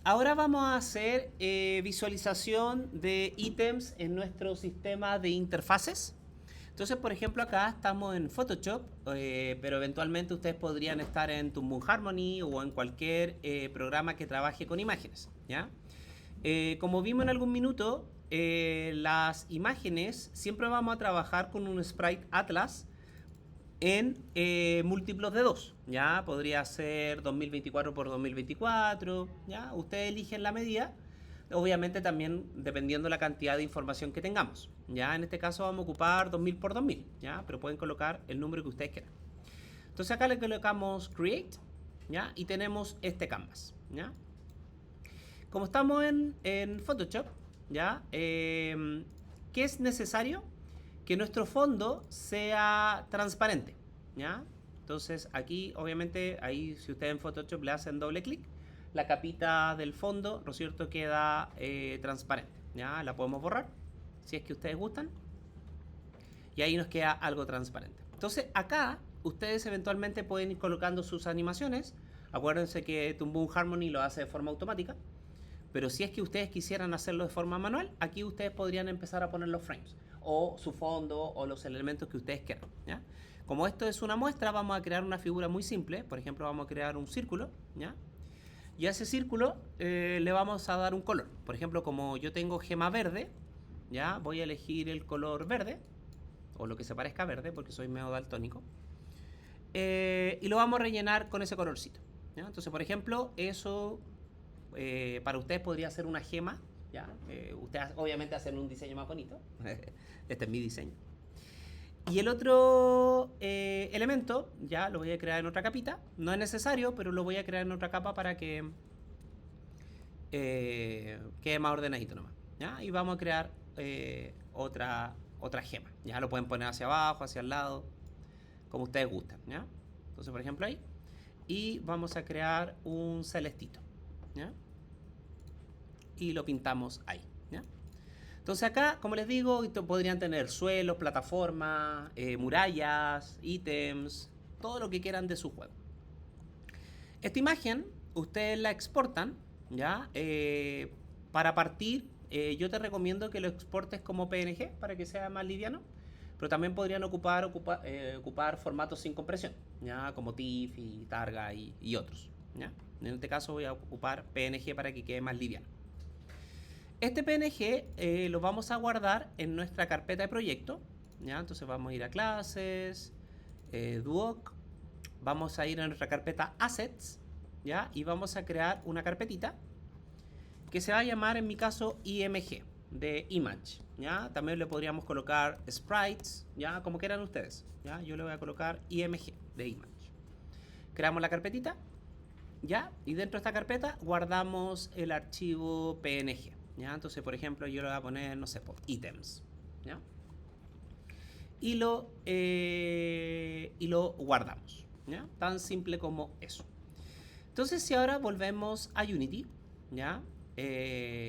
Ahora vamos a hacer visualización de ítems en nuestro sistema de interfaces. Entonces, por ejemplo, acá estamos en Photoshop, pero eventualmente ustedes podrían estar en Toon Harmony o en cualquier programa que trabaje con imágenes, ¿ya? Como vimos en algún minuto, las imágenes siempre vamos a trabajar con un sprite atlas en múltiplos de 2. ¿Ya? Podría ser 2024 por 2024. ¿Ya? Ustedes eligen la medida. Obviamente también dependiendo de la cantidad de información que tengamos. ¿Ya? En este caso vamos a ocupar 2000 por 2000. ¿Ya? Pero pueden colocar el número que ustedes quieran. Entonces acá le colocamos Create. ¿Ya? Y tenemos este canvas. ¿Ya? Como estamos en Photoshop, ¿ya? ¿Qué es necesario? Que nuestro fondo sea transparente, ¿ya? Entonces aquí, obviamente, ahí si ustedes en Photoshop le hacen doble clic, la capita del fondo, ¿no es cierto?, queda transparente, ¿ya? La podemos borrar, si es que ustedes gustan, y ahí nos queda algo transparente. Entonces acá, ustedes eventualmente pueden ir colocando sus animaciones. Acuérdense que Toon Harmony lo hace de forma automática. Pero si es que ustedes quisieran hacerlo de forma manual, aquí ustedes podrían empezar a poner los frames o su fondo o los elementos que ustedes quieran, ¿ya? Como esto es una muestra, vamos a crear una figura muy simple. Por ejemplo, vamos a crear un círculo, ¿ya? Y a ese círculo le vamos a dar un color. Por ejemplo, como yo tengo gema verde, ¿ya? Voy a elegir el color verde o lo que se parezca a verde porque soy medio daltónico. Y lo vamos a rellenar con ese colorcito, ¿ya? Entonces, por ejemplo, eso para ustedes podría ser una gema, ¿ya? Ustedes obviamente hacen un diseño más bonito. Este es mi diseño. Y el otro elemento, ya lo voy a crear en otra capita. No es necesario, pero lo voy a crear en otra capa para que quede más ordenadito nomás, ¿ya? Y vamos a crear otra gema. Ya lo pueden poner hacia abajo, hacia el lado, como ustedes gustan, ¿ya? Entonces, por ejemplo, ahí. Y vamos a crear un celestito, ¿ya? Y lo pintamos ahí, ¿ya? Entonces acá, como les digo, podrían tener suelos, plataformas, murallas, ítems, todo lo que quieran de su juego. Esta imagen, ustedes la exportan, ¿ya? Para partir, yo te recomiendo que lo exportes como PNG para que sea más liviano, pero también podrían ocupar formatos sin compresión, ¿ya? Como TIFF y Targa y otros, ¿ya? En este caso voy a ocupar PNG para que quede más liviano. Este PNG lo vamos a guardar en nuestra carpeta de proyecto, ¿ya? Entonces vamos a ir a clases, Duoc, vamos a ir a nuestra carpeta Assets, ¿ya? Y vamos a crear una carpetita que se va a llamar, en mi caso, IMG, de Image, ¿ya? También le podríamos colocar Sprites, ¿ya? Como quieran ustedes, ¿ya? Yo le voy a colocar IMG, de Image. Creamos la carpetita, ¿ya? Y dentro de esta carpeta guardamos el archivo PNG, ¿ya? Entonces, por ejemplo, yo le voy a poner, no sé, por ítems, ¿ya? Y lo guardamos, ¿ya? Tan simple como eso. Entonces, si ahora volvemos a Unity, ¿ya?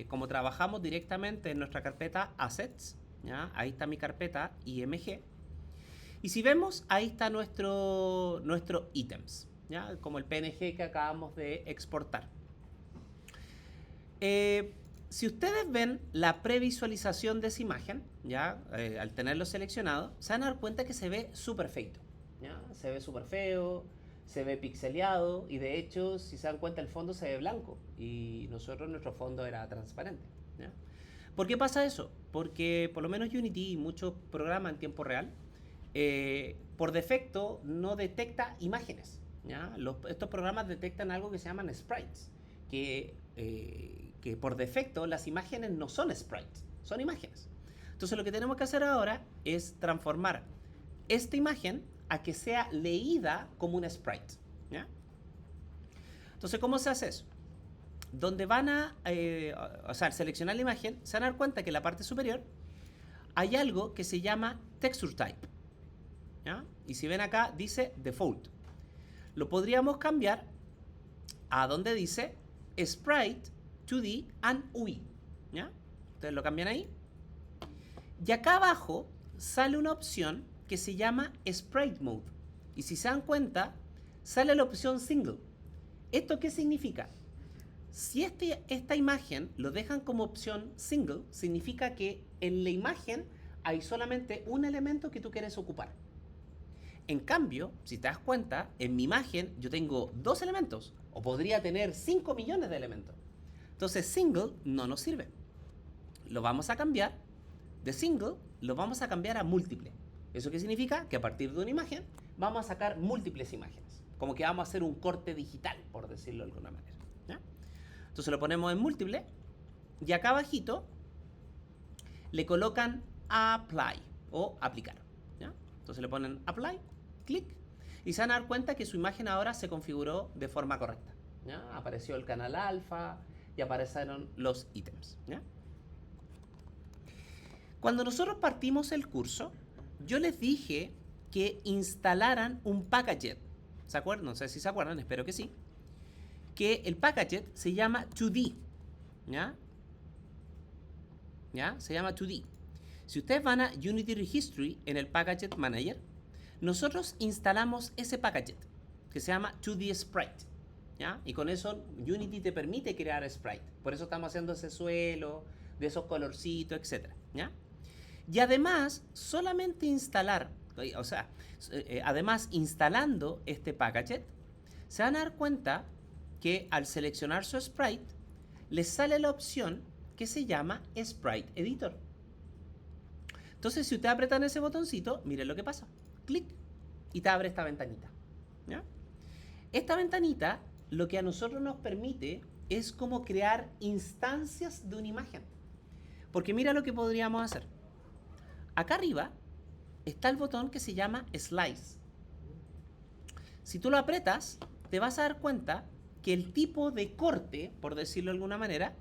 Como trabajamos directamente en nuestra carpeta Assets, ¿ya? Ahí está mi carpeta IMG. Y si vemos, ahí está nuestro ítems, ¿ya? Como el PNG que acabamos de exportar. Si ustedes ven la previsualización de esa imagen, ¿ya? Al tenerlo seleccionado, se van a dar cuenta que se ve súper feito, ¿ya? Se ve súper feo, se ve pixeleado y de hecho, si se dan cuenta, el fondo se ve blanco y nuestro fondo era transparente, ¿ya? ¿Por qué pasa eso? Porque por lo menos Unity y muchos programas en tiempo real, por defecto no detecta imágenes, ¿ya? Estos programas detectan algo que se llaman sprites, que por defecto las imágenes no son sprites, son imágenes. Entonces lo que tenemos que hacer ahora es transformar esta imagen a que sea leída como un sprite, ¿ya? Entonces, ¿cómo se hace eso? Donde van al seleccionar la imagen, se van a dar cuenta que en la parte superior hay algo que se llama Texture Type, ¿ya? Y si ven acá, dice Default. Lo podríamos cambiar a donde dice Sprite 2D and UI, ¿ya? Ustedes lo cambian ahí. Y acá abajo sale una opción que se llama Sprite Mode. Y si se dan cuenta, sale la opción Single. ¿Esto qué significa? Si esta imagen lo dejan como opción single, significa que en la imagen hay solamente un elemento que tú quieres ocupar. En cambio, si te das cuenta, en mi imagen yo tengo 2 elementos, o podría tener 5 millones de elementos. Entonces, single no nos sirve. Lo vamos a cambiar de single, lo vamos a cambiar a múltiple. ¿Eso qué significa? Que a partir de una imagen vamos a sacar múltiples imágenes. Como que vamos a hacer un corte digital, por decirlo de alguna manera. ¿Ya? Entonces lo ponemos en múltiple y acá abajito le colocan apply o aplicar. ¿Ya? Entonces le ponen apply, clic, y se van a dar cuenta que su imagen ahora se configuró de forma correcta. ¿Ya? Apareció el canal alfa y aparecieron los ítems. ¿Ya? Cuando nosotros partimos el curso, yo les dije que instalaran un Packaget. ¿Se acuerdan? No sé si se acuerdan, espero que sí. Que el Packaget se llama 2D. ¿Ya? ¿Ya? Se llama 2D. Si ustedes van a Unity Registry en el Packaget Manager, nosotros instalamos ese Packaget que se llama 2D Sprite. ¿Ya? Y con eso Unity te permite crear sprite. Por eso estamos haciendo ese suelo, de esos colorcitos, etc. ¿Ya? Y además, solamente instalar, o sea, además instalando este Packaget, se van a dar cuenta que al seleccionar su sprite, les sale la opción que se llama Sprite Editor. Entonces, si ustedes apretan ese botoncito, miren lo que pasa. Clic y te abre esta ventanita. ¿Ya? Esta ventanita lo que a nosotros nos permite es como crear instancias de una imagen. Porque mira lo que podríamos hacer. Acá arriba está el botón que se llama Slice. Si tú lo apretas, te vas a dar cuenta que el tipo de corte, por decirlo de alguna manera,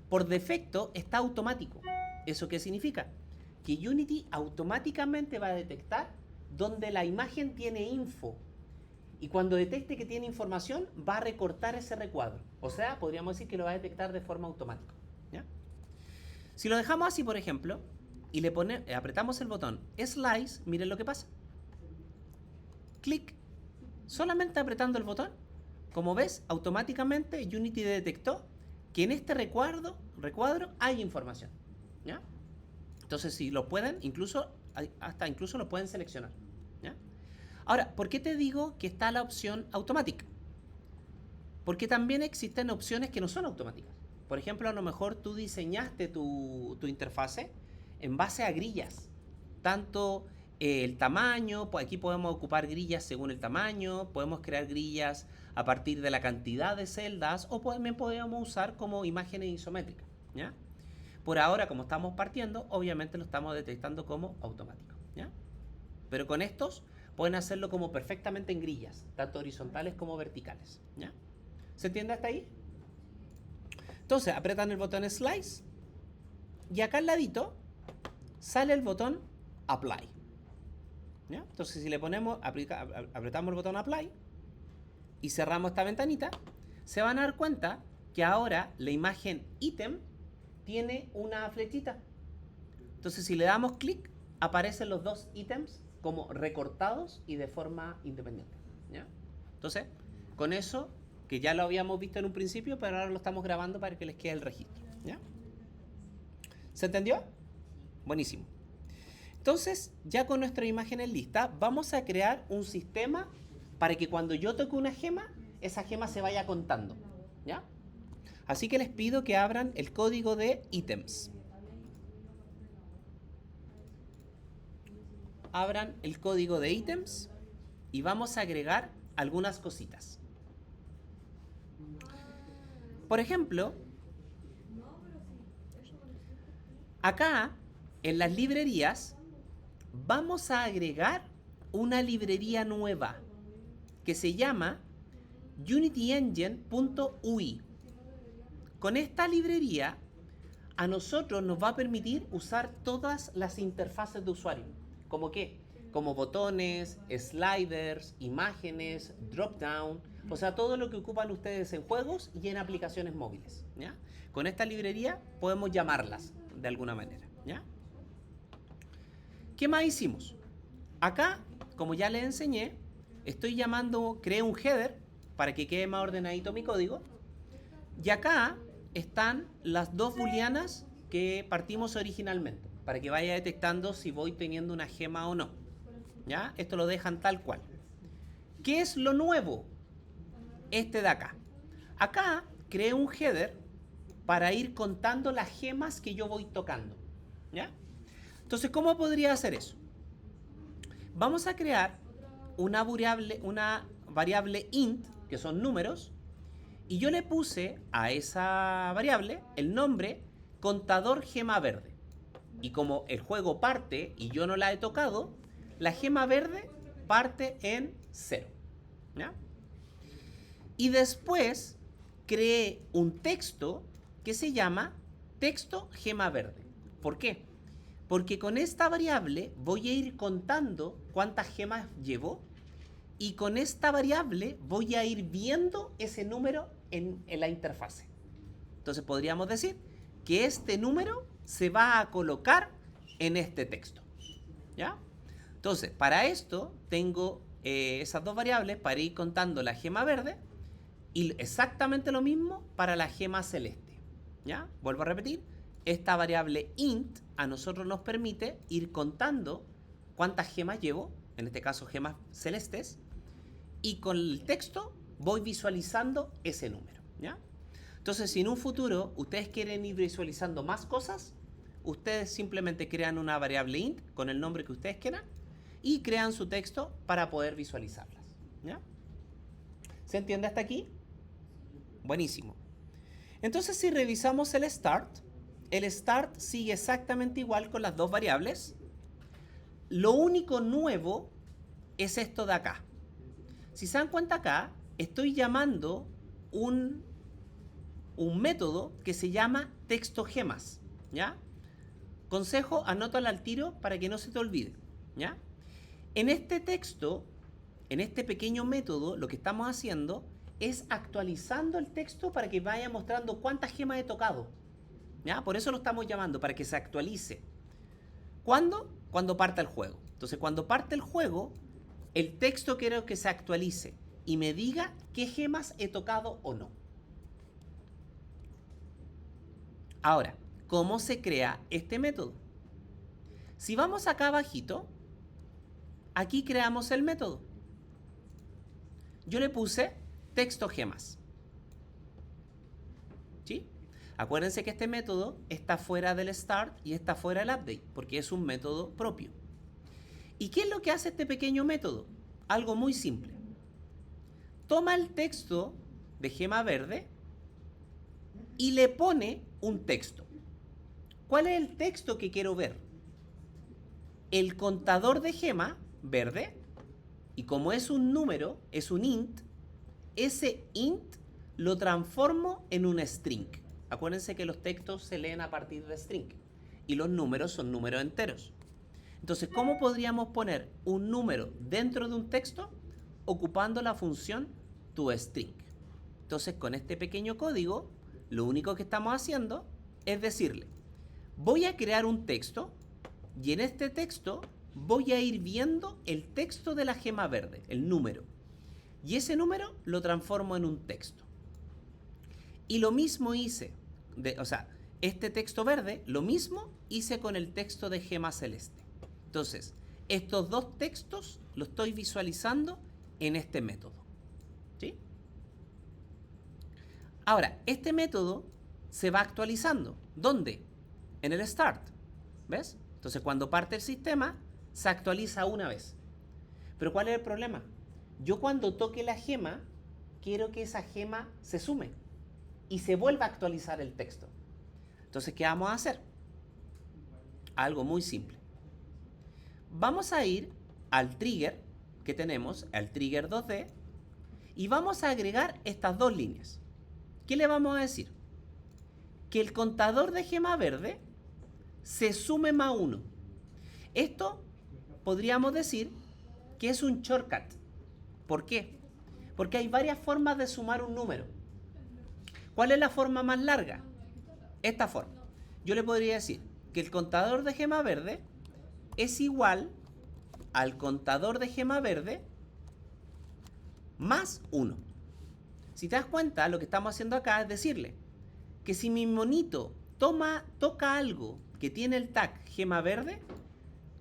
por defecto está automático. ¿Eso qué significa? Que Unity automáticamente va a detectar donde la imagen tiene info. Y cuando detecte que tiene información, va a recortar ese recuadro. O sea, podríamos decir que lo va a detectar de forma automática. ¿Ya? Si lo dejamos así, por ejemplo, y apretamos el botón Slice, miren lo que pasa. Clic. Solamente apretando el botón, como ves, automáticamente Unity detectó que en este recuadro hay información. ¿Ya? Entonces, si lo pueden, incluso lo pueden seleccionar. ¿Ya? Ahora, ¿por qué te digo que está la opción automática? Porque también existen opciones que no son automáticas. Por ejemplo, a lo mejor tú diseñaste tu interfase en base a grillas. Tanto el tamaño, pues aquí podemos ocupar grillas según el tamaño, podemos crear grillas a partir de la cantidad de celdas, o también podemos usar como imágenes isométricas. ¿Ya? Por ahora, como estamos partiendo, obviamente lo estamos detectando como automático. ¿Ya? Pero con estos pueden hacerlo como perfectamente en grillas, tanto horizontales como verticales. ¿Ya? ¿Se entiende hasta ahí? Entonces, apretan el botón Slice y acá al ladito sale el botón Apply. ¿Ya? Entonces, si le ponemos, apretamos el botón Apply y cerramos esta ventanita, se van a dar cuenta que ahora la imagen ítem tiene una flechita. Entonces, si le damos clic, aparecen los dos ítems como recortados y de forma independiente. ¿Ya? Entonces, con eso, que ya lo habíamos visto en un principio, pero ahora lo estamos grabando para que les quede el registro. ¿Ya? ¿Se entendió? Buenísimo. Entonces, ya con nuestra imagen lista, vamos a crear un sistema para que cuando yo toque una gema, esa gema se vaya contando. ¿Ya? Así que les pido que abran el código de ítems. Abran el código de ítems y vamos a agregar algunas cositas. Por ejemplo, acá en las librerías vamos a agregar una librería nueva que se llama unityengine.ui. Con esta librería a nosotros nos va a permitir usar todas las interfaces de usuario. ¿Cómo qué? Como botones, sliders, imágenes, drop-down, o sea, todo lo que ocupan ustedes en juegos y en aplicaciones móviles. ¿Ya? Con esta librería podemos llamarlas de alguna manera. ¿Ya? ¿Qué más hicimos? Acá, como ya les enseñé, creé un header para que quede más ordenadito mi código. Y acá están las dos booleanas que partimos originalmente, para que vaya detectando si voy teniendo una gema o no. ¿Ya? Esto lo dejan tal cual. ¿Qué es lo nuevo? Este de acá. Acá creé un header para ir contando las gemas que yo voy tocando. ¿Ya? Entonces, ¿cómo podría hacer eso? Vamos a crear una variable int, que son números, y yo le puse a esa variable el nombre contador gema verde. Y como el juego parte y yo no la he tocado, la gema verde parte en 0. ¿Ya? Y después creé un texto que se llama texto gema verde. ¿Por qué? Porque con esta variable voy a ir contando cuántas gemas llevo y con esta variable voy a ir viendo ese número en la interfase. Entonces podríamos decir que este número se va a colocar en este texto. ¿Ya? Entonces, para esto tengo esas dos variables para ir contando la gema verde y exactamente lo mismo para la gema celeste. ¿Ya? Vuelvo a repetir. Esta variable int a nosotros nos permite ir contando cuántas gemas llevo, en este caso gemas celestes, y con el texto voy visualizando ese número. ¿Ya? Entonces, si en un futuro ustedes quieren ir visualizando más cosas, ustedes simplemente crean una variable int con el nombre que ustedes quieran y crean su texto para poder visualizarlas. ¿Ya? ¿Se entiende hasta aquí? Buenísimo. Entonces, si revisamos el start sigue exactamente igual con las dos variables. Lo único nuevo es esto de acá. Si se dan cuenta acá, estoy llamando un método que se llama texto gemas. ¿Ya? Consejo, anótalo al tiro para que no se te olvide. ¿Ya? En este texto, en este pequeño método, lo que estamos haciendo es actualizando el texto para que vaya mostrando cuántas gemas he tocado. ¿Ya? Por eso lo estamos llamando, para que se actualice. ¿Cuándo? Cuando parta el juego. Entonces, cuando parte el juego, el texto quiero que se actualice y me diga qué gemas he tocado o no. Ahora, ¿cómo se crea este método? Si vamos acá abajito, aquí creamos el método. Yo le puse texto gemas. ¿Sí? Acuérdense que este método está fuera del start y está fuera del update, porque es un método propio. ¿Y qué es lo que hace este pequeño método? Algo muy simple. Toma el texto de gema verde y le pone un texto. ¿Cuál es el texto que quiero ver? El contador de gema verde, y como es un número, es un int, ese int lo transformo en un string. Acuérdense que los textos se leen a partir de string y los números son números enteros. Entonces, ¿cómo podríamos poner un número dentro de un texto? Ocupando la función toString. Entonces, con este pequeño código, lo único que estamos haciendo es decirle, voy a crear un texto y en este texto voy a ir viendo el texto de la gema verde, el número. Y ese número lo transformo en un texto. Y lo mismo hice, este texto verde, lo mismo hice con el texto de gema celeste. Entonces, estos dos textos los estoy visualizando en este método. ¿Sí? Ahora, este método se va actualizando. ¿Dónde? En el start. ¿Ves? Entonces, cuando parte el sistema, se actualiza una vez. Pero ¿cuál es el problema? Yo cuando toque la gema, quiero que esa gema se sume y se vuelva a actualizar el texto. Entonces, ¿qué vamos a hacer? Algo muy simple. Vamos a ir al trigger que tenemos, al trigger 2D, y vamos a agregar estas dos líneas. ¿Qué le vamos a decir? Que el contador de gema verde se sume más 1. Esto podríamos decir que es un shortcut. ¿Por qué? Porque hay varias formas de sumar un número. ¿Cuál es la forma más larga? Esta forma. Yo le podría decir que el contador de gema verde es igual al contador de gema verde más 1. Si te das cuenta, lo que estamos haciendo acá es decirle que si mi monito toca algo que tiene el tag gema verde,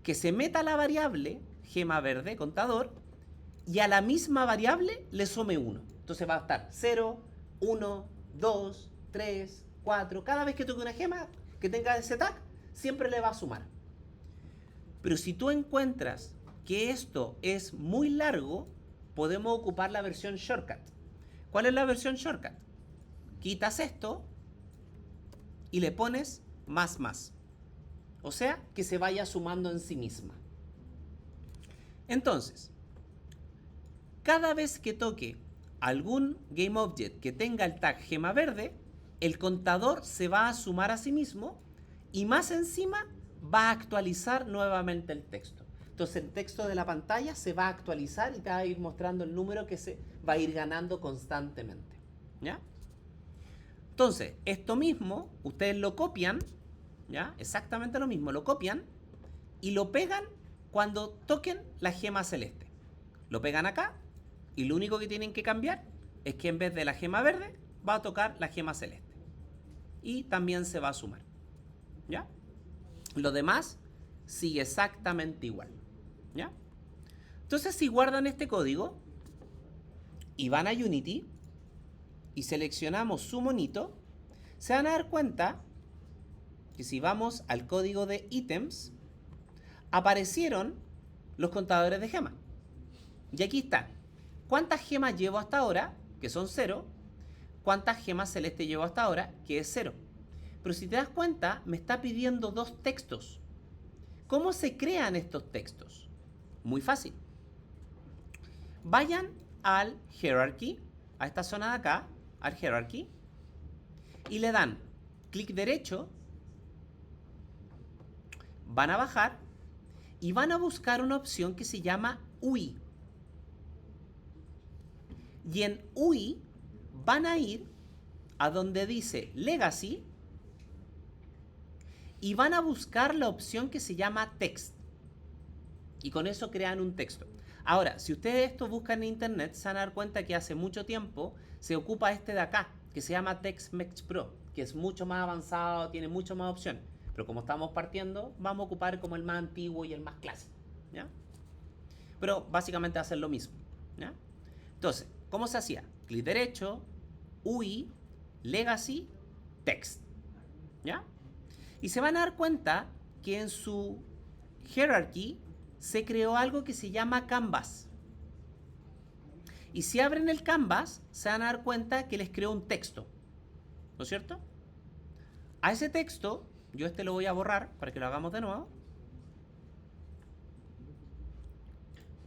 que se meta la variable gema verde, contador, y a la misma variable le sume 1. Entonces va a estar 0, 1, 2, 3, 4. Cada vez que toque una gema que tenga ese tag, siempre le va a sumar. Pero si tú encuentras que esto es muy largo, podemos ocupar la versión shortcut. ¿Cuál es la versión shortcut? Quitas esto y le pones más. O sea, que se vaya sumando en sí misma. Entonces, cada vez que toque algún GameObject que tenga el tag gema verde, el contador se va a sumar a sí mismo y más encima va a actualizar nuevamente el texto. Entonces el texto de la pantalla se va a actualizar y te va a ir mostrando el número que se va a ir ganando constantemente. ¿Ya? Entonces, esto mismo, ustedes lo copian, ¿ya? Exactamente lo mismo, lo copian y lo pegan cuando toquen la gema celeste. Lo pegan acá y lo único que tienen que cambiar es que en vez de la gema verde va a tocar la gema celeste. Y también se va a sumar. ¿Ya? Lo demás sigue exactamente igual. ¿Ya? Entonces, si guardan este código y van a Unity y seleccionamos su monito, se van a dar cuenta que si vamos al código de ítems, aparecieron los contadores de gemas. Y aquí está. ¿Cuántas gemas llevo hasta ahora? Que son 0. ¿Cuántas gemas celeste llevo hasta ahora? Que es 0. Pero si te das cuenta, me está pidiendo 2 textos. ¿Cómo se crean estos textos? Muy fácil. Vayan al Hierarchy, a esta zona de acá, al Hierarchy, y le dan clic derecho, van a bajar y van a buscar una opción que se llama UI. Y en UI van a ir a donde dice Legacy y van a buscar la opción que se llama Text. Y con eso crean un texto. Ahora, si ustedes esto buscan en internet, se van a dar cuenta que hace mucho tiempo se ocupa este de acá, que se llama TextMesh Pro, que es mucho más avanzado, tiene mucho más opciones. Pero como estamos partiendo, vamos a ocupar como el más antiguo y el más clásico. ¿Ya? Pero básicamente va a ser lo mismo. ¿Ya? Entonces, ¿cómo se hacía? Clic derecho, UI, Legacy, Text. ¿Ya? Y se van a dar cuenta que en su Hierarchy se creó algo que se llama Canvas. Y si abren el Canvas, se van a dar cuenta que les creó un texto. ¿No es cierto? A ese texto, yo lo voy a borrar para que lo hagamos de nuevo.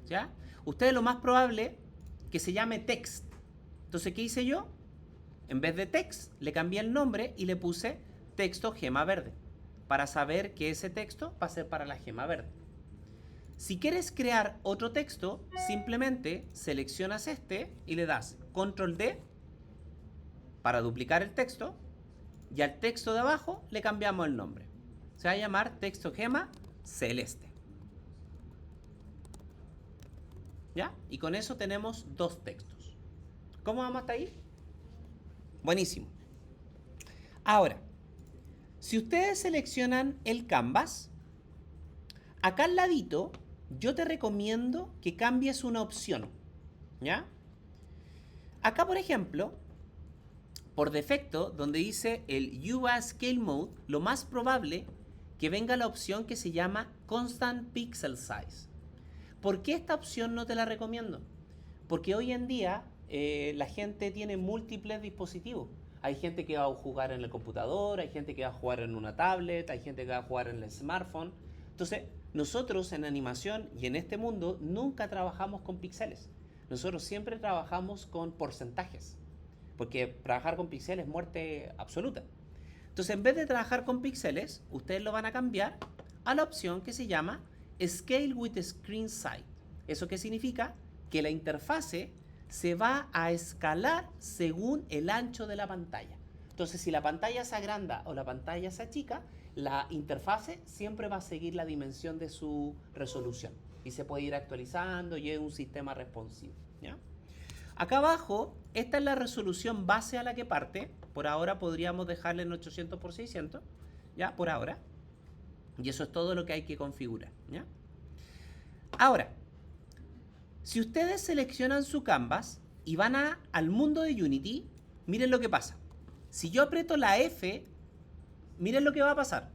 ¿Ya? Ustedes lo más probable que se llame text. Entonces, ¿qué hice yo? En vez de text, le cambié el nombre y le puse texto gema verde, para saber que ese texto va a ser para la gema verde. Si quieres crear otro texto, simplemente seleccionas este y le das Control D para duplicar el texto y al texto de abajo le cambiamos el nombre. Se va a llamar texto gema celeste. ¿Ya? Y con eso tenemos 2 textos. ¿Cómo vamos hasta ahí? Buenísimo. Ahora, si ustedes seleccionan el Canvas, acá al ladito yo te recomiendo que cambies una opción. ¿Ya? Acá, por ejemplo, por defecto, donde dice el UA Scale Mode, lo más probable que venga la opción que se llama Constant Pixel Size. ¿Por qué esta opción no te la recomiendo? Porque hoy en día la gente tiene múltiples dispositivos. Hay gente que va a jugar en el computador, hay gente que va a jugar en una tablet, hay gente que va a jugar en el smartphone. Entonces, nosotros en animación y en este mundo nunca trabajamos con píxeles. Nosotros siempre trabajamos con porcentajes, porque trabajar con píxeles es muerte absoluta. Entonces, en vez de trabajar con píxeles, ustedes lo van a cambiar a la opción que se llama Scale with Screen Size. ¿Eso qué significa? Que la interfase se va a escalar según el ancho de la pantalla. Entonces, si la pantalla se agranda o la pantalla se achica, la interfase siempre va a seguir la dimensión de su resolución y se puede ir actualizando y es un sistema responsivo. ¿Ya? Acá abajo, esta es la resolución base a la que parte. Por ahora podríamos dejarle en 800 por 600, ¿ya? Por ahora. Y eso es todo lo que hay que configurar, ¿ya? Ahora, si ustedes seleccionan su canvas y van al mundo de Unity, miren lo que pasa. Si yo aprieto la F, miren lo que va a pasar.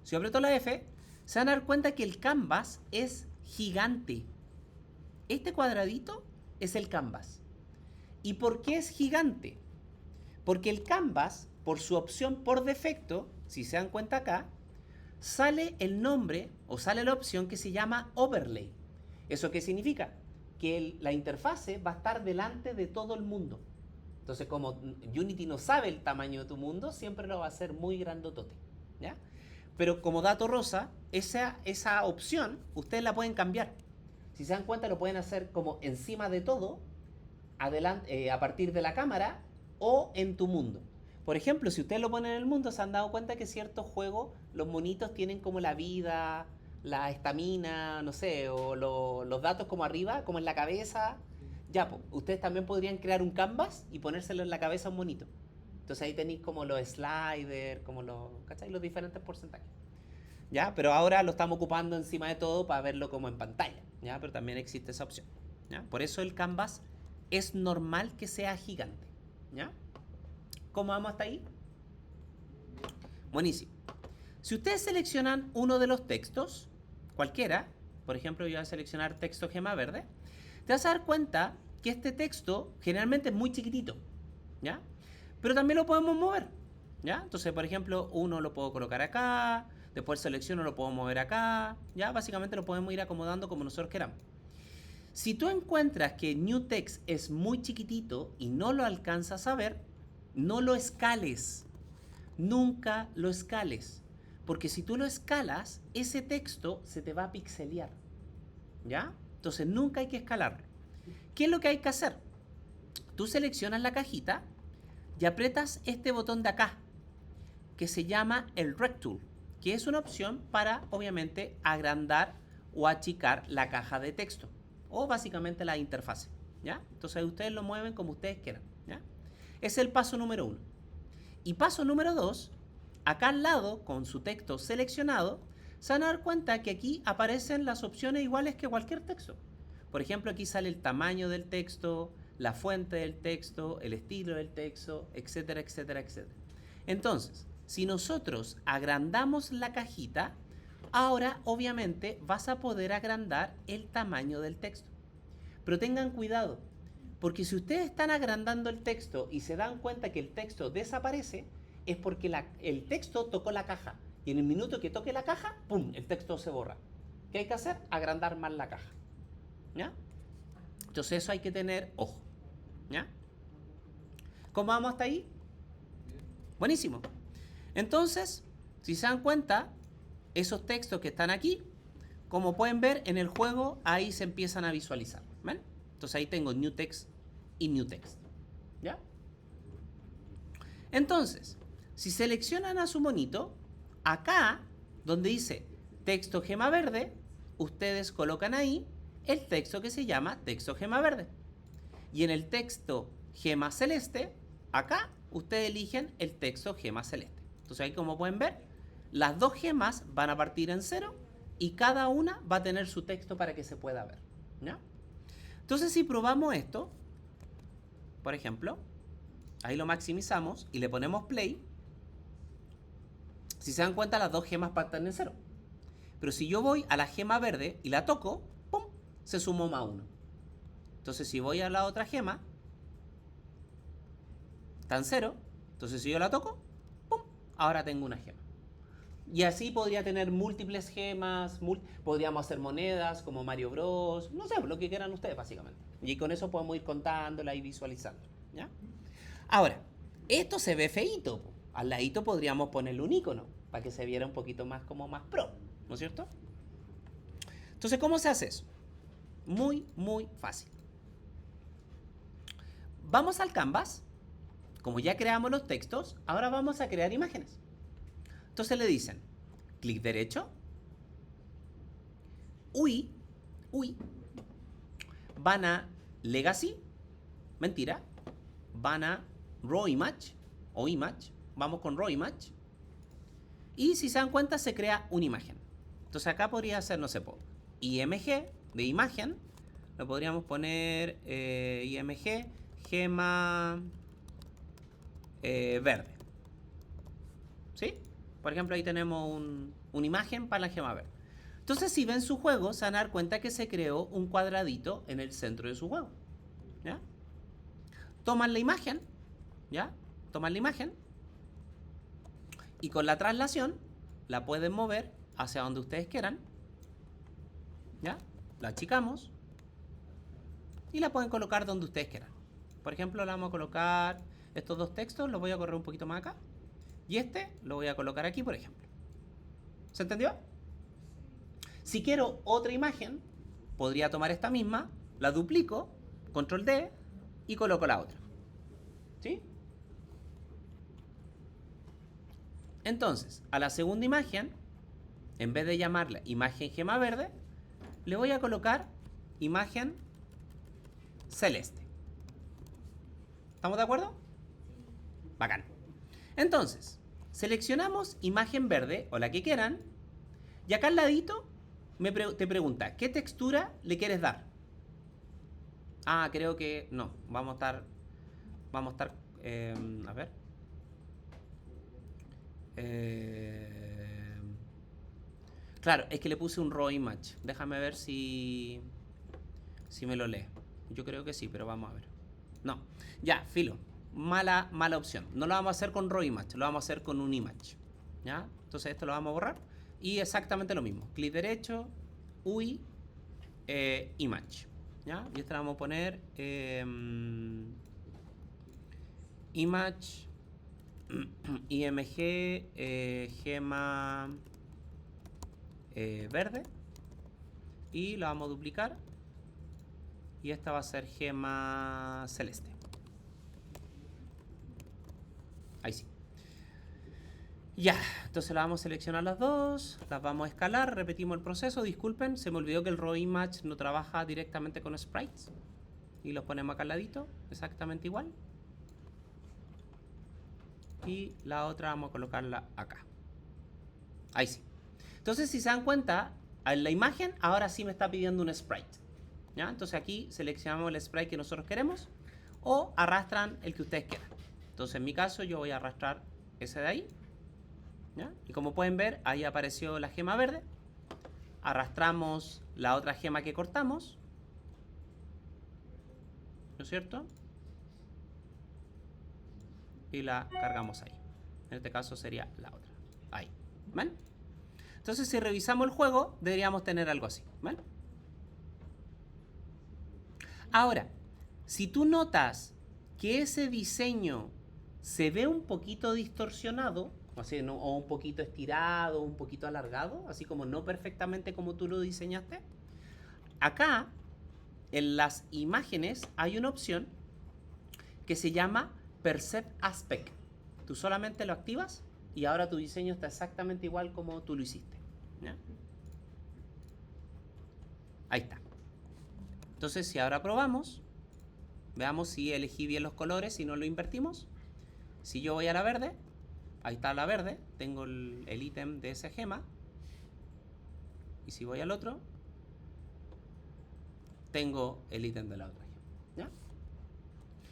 Si yo aprieto la F, se van a dar cuenta que el canvas es gigante. Este cuadradito es el canvas. ¿Y por qué es gigante? Porque el canvas, por su opción por defecto, si se dan cuenta acá, sale el nombre o sale la opción que se llama overlay. ¿Eso qué significa? Que la interfase va a estar delante de todo el mundo. Entonces, como Unity no sabe el tamaño de tu mundo, siempre lo va a hacer muy grandotote, ¿ya? Pero como dato rosa, esa opción ustedes la pueden cambiar. Si se dan cuenta, lo pueden hacer como encima de todo, a partir de la cámara o en tu mundo. Por ejemplo, si ustedes lo ponen en el mundo, se han dado cuenta que ciertos juegos, los monitos tienen como la vida, la estamina, no sé, o los datos como arriba, como en la cabeza. Ya, pues, ustedes también podrían crear un canvas y ponérselo en la cabeza a un monito. Entonces ahí tenéis como los sliders, como ¿cachai? Los diferentes porcentajes. ¿Ya? Pero ahora lo estamos ocupando encima de todo para verlo como en pantalla, ¿ya? Pero también existe esa opción, ¿ya? Por eso el canvas es normal que sea gigante, ¿ya? ¿Cómo vamos hasta ahí? Buenísimo. Si ustedes seleccionan uno de los textos, cualquiera, por ejemplo, yo voy a seleccionar texto gema verde, te vas a dar cuenta que este texto generalmente es muy chiquitito, ¿ya? Pero también lo podemos mover, ¿ya? Entonces, por ejemplo, uno lo puedo colocar acá, después selecciono, lo puedo mover acá, ¿ya? Básicamente lo podemos ir acomodando como nosotros queramos. Si tú encuentras que New Text es muy chiquitito y no lo alcanzas a ver, no lo escales. Nunca lo escales. Porque si tú lo escalas, ese texto se te va a pixelear, ¿ya? Entonces nunca hay que escalarlo. ¿Qué es lo que hay que hacer? Tú seleccionas la cajita y aprietas este botón de acá, que se llama el Rect Tool, que es una opción para, obviamente, agrandar o achicar la caja de texto, o básicamente la interfase, ¿ya? Entonces ustedes lo mueven como ustedes quieran, ¿ya? Es el paso número 1. Y paso número 2, acá al lado, con su texto seleccionado, se van a dar cuenta que aquí aparecen las opciones iguales que cualquier texto. Por ejemplo, aquí sale el tamaño del texto, la fuente del texto, el estilo del texto, etcétera, etcétera, etcétera. Entonces, si nosotros agrandamos la cajita, ahora obviamente vas a poder agrandar el tamaño del texto. Pero tengan cuidado, porque si ustedes están agrandando el texto y se dan cuenta que el texto desaparece, es porque el texto tocó la caja. Y en el minuto que toque la caja, ¡pum!, el texto se borra. ¿Qué hay que hacer? Agrandar más la caja, ¿ya? Entonces eso hay que tener ojo, ¿ya? ¿Cómo vamos hasta ahí? Buenísimo. Entonces, si se dan cuenta, esos textos que están aquí, como pueden ver en el juego, ahí se empiezan a visualizar, ¿ven? Entonces ahí tengo New Text y New Text, ¿ya? Entonces, si seleccionan a su monito, acá, donde dice texto gema verde, ustedes colocan ahí el texto que se llama texto gema verde. Y en el texto gema celeste, acá, ustedes eligen el texto gema celeste. Entonces ahí, como pueden ver, las dos gemas van a partir en 0 y cada una va a tener su texto para que se pueda ver, ¿ya? Entonces, si probamos esto, por ejemplo, ahí lo maximizamos y le ponemos play. Si se dan cuenta, las dos gemas parten en 0. Pero si yo voy a la gema verde y la toco, ¡pum!, se sumó más 1. Entonces, si voy a la otra gema, está en 0. Entonces, si yo la toco, ¡pum!, ahora tengo una gema. Y así podría tener múltiples gemas, podríamos hacer monedas como Mario Bros, no sé, lo que quieran ustedes básicamente. Y con eso podemos ir contándola y visualizando, ¿ya? Ahora, esto se ve feíto. Al ladito podríamos ponerle un icono para que se viera un poquito más como más pro, ¿no es cierto? Entonces, ¿cómo se hace eso? Muy, muy fácil. Vamos al Canvas. Como ya creamos los textos, ahora vamos a crear imágenes. Entonces le dicen, clic derecho, UI, van a Legacy, Mentira. Van a raw image o image. Vamos con raw image. Y si se dan cuenta, se crea una imagen. Entonces acá podría ser, no sé, IMG de imagen. Lo podríamos poner IMG gema verde. ¿Sí? Por ejemplo, ahí tenemos una imagen para la gema verde. Entonces, si ven su juego, se van a dar cuenta que se creó un cuadradito en el centro de su juego. ¿Ya? Toman la imagen. ¿Ya? Toman la imagen. Y con la traslación, la pueden mover hacia donde ustedes quieran. ¿Ya? La achicamos. Y la pueden colocar donde ustedes quieran. Por ejemplo, la vamos a colocar estos dos textos, los voy a correr un poquito más acá. Y este lo voy a colocar aquí, por ejemplo. ¿Se entendió? Si quiero otra imagen, podría tomar esta misma, la duplico, control D, y coloco la otra. ¿Sí? Entonces, a la segunda imagen, en vez de llamarla imagen gema verde, le voy a colocar imagen celeste. ¿Estamos de acuerdo? Bacán. Entonces, seleccionamos imagen verde o la que quieran. Y acá al ladito te pregunta, ¿qué textura le quieres dar? Ah, creo que no. Vamos a estar, a ver. Claro, es que le puse un raw image. Déjame ver si me lo lee. Yo creo que sí, pero vamos a ver. No, ya, filo. Mala opción. No lo vamos a hacer con raw image, lo vamos a hacer con un image. ¿Ya? Entonces esto lo vamos a borrar. Y exactamente lo mismo. Clic derecho, UI, image. ¿Ya? Y este le vamos a poner image, IMG, gema verde. Y lo vamos a duplicar. Y esta va a ser gema celeste. Ahí sí. Ya, entonces la vamos a seleccionar las dos, las vamos a escalar, repetimos el proceso. Disculpen, se me olvidó que el raw image no trabaja directamente con sprites. Y los ponemos acá al ladito, exactamente igual. Y la otra vamos a colocarla acá. Ahí sí. Entonces, si se dan cuenta, en la imagen ahora sí me está pidiendo un sprite. ¿Ya? Entonces aquí seleccionamos el sprite que nosotros queremos o arrastran el que ustedes quieran. Entonces en mi caso yo voy a arrastrar ese de ahí. ¿Ya? Y como pueden ver, ahí apareció la gema verde. Arrastramos la otra gema que cortamos. ¿No es cierto? Y la cargamos ahí. En este caso sería la otra. Ahí. ¿Ven? Entonces si revisamos el juego, deberíamos tener algo así. ¿Ven? Ahora, si tú notas que ese diseño se ve un poquito distorsionado, así, ¿no? O un poquito estirado, un poquito alargado, así como no perfectamente como tú lo diseñaste, acá en las imágenes hay una opción que se llama Percept Aspect. Tú solamente lo activas y ahora tu diseño está exactamente igual como tú lo hiciste. ¿Ya? Ahí está. Entonces, si ahora probamos, veamos si elegí bien los colores, si no lo invertimos. Si yo voy a la verde, ahí está la verde, tengo el ítem de esa gema. Y si voy al otro, tengo el ítem de la otra gema. ¿Ya?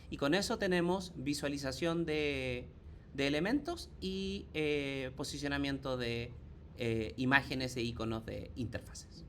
Y con eso tenemos visualización de elementos y posicionamiento de imágenes e iconos de interfaces.